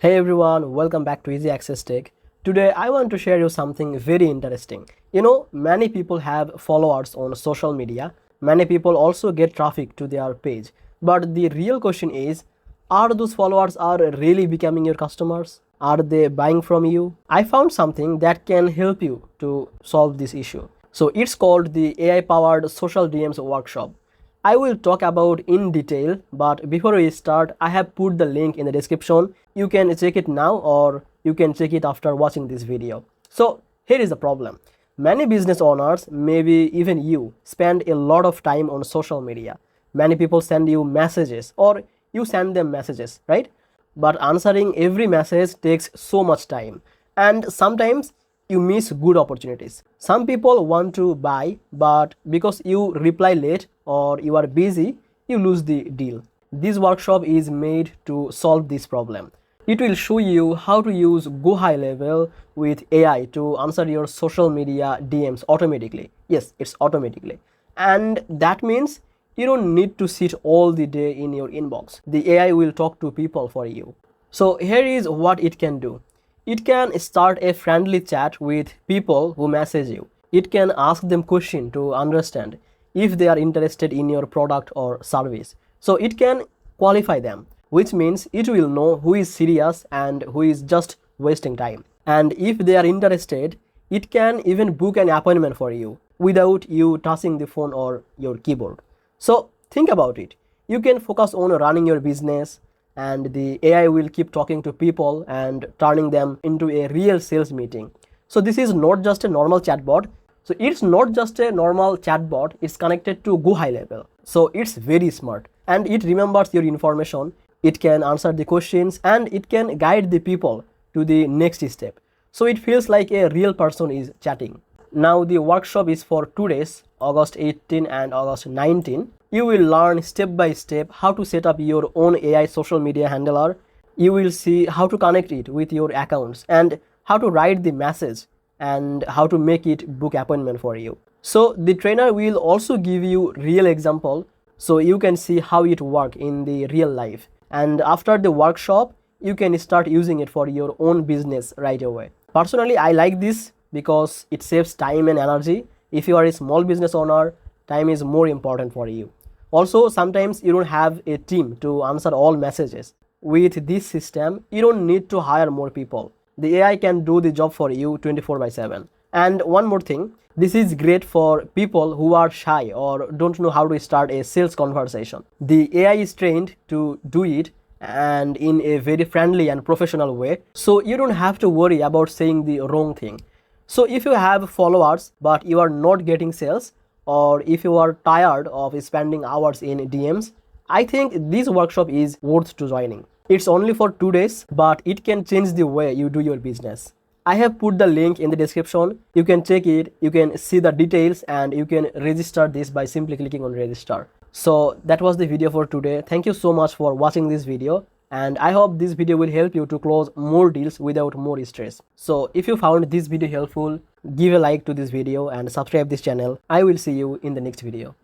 Hey everyone, welcome back to Easy Access Tech. Today I want to share you something very interesting. Many people have followers on social media. Many people also get traffic to their page. But the real question is, are those followers are really becoming your customers? Are they buying from you? I found something that can help you to solve this issue. So it's called the AI powered social DMs workshop. I will talk about in detail, but before we start, I have put the link in the description. You can check it now or you can check it after watching this video. So here is the problem. Many business owners, maybe even you, spend a lot of time on social media. Many people send you messages or you send them messages, right? But answering every message takes so much time, and sometimes you miss good opportunities. Some people want to buy, but because you reply late or you are busy, you lose the deal. This workshop is made to solve this problem. It will show you how to use GoHighLevel with AI to answer your social media DMs automatically. Yes, it's automatically. And that means you don't need to sit all the day in your inbox. The AI will talk to people for you. So here is what it can do. It can start a friendly chat with people who message you. It can ask them questions to understand if they are interested in your product or service. So it can qualify them, which means it will know who is serious and who is just wasting time. And if they are interested, it can even book an appointment for you without you touching the phone or your keyboard. So think about it. You can focus on running your business, and the AI will keep talking to people and turning them into a real sales meeting. So this is not just a normal chatbot. So it's not just a normal chatbot, it's connected to GoHighLevel. So it's very smart and it remembers your information. It can answer the questions and it can guide the people to the next step. So it feels like a real person is chatting. Now the workshop is for 2 days, August 18 and August 19. You will learn step by step how to set up your own AI social media handler. You will see how to connect it with your accounts and how to write the message and how to make it book appointment for you. So the trainer will also give you real example so you can see how it work in the real life. And after the workshop, you can start using it for your own business right away. Personally, I like this because it saves time and energy. If you are a small business owner, time is more important for you. Also, sometimes you don't have a team to answer all messages. With this system, you don't need to hire more people. The AI can do the job for you 24/7. And one more thing, this is great for people who are shy or don't know how to start a sales conversation. The AI is trained to do it and in a very friendly and professional way, so you don't have to worry about saying the wrong thing. So if you have followers but you are not getting sales, or if you are tired of spending hours in DMs, I think this workshop is worth to joining. It's only for 2 days, but it can change the way you do your business. I have put the link in the description. You can check it, you can see the details, and you can register this by simply clicking on register. So that was the video for today. Thank you so much for watching this video, and I hope this video will help you to close more deals without more stress. So if you found this video helpful, give a like to this video and subscribe this channel. I will see you in the next video.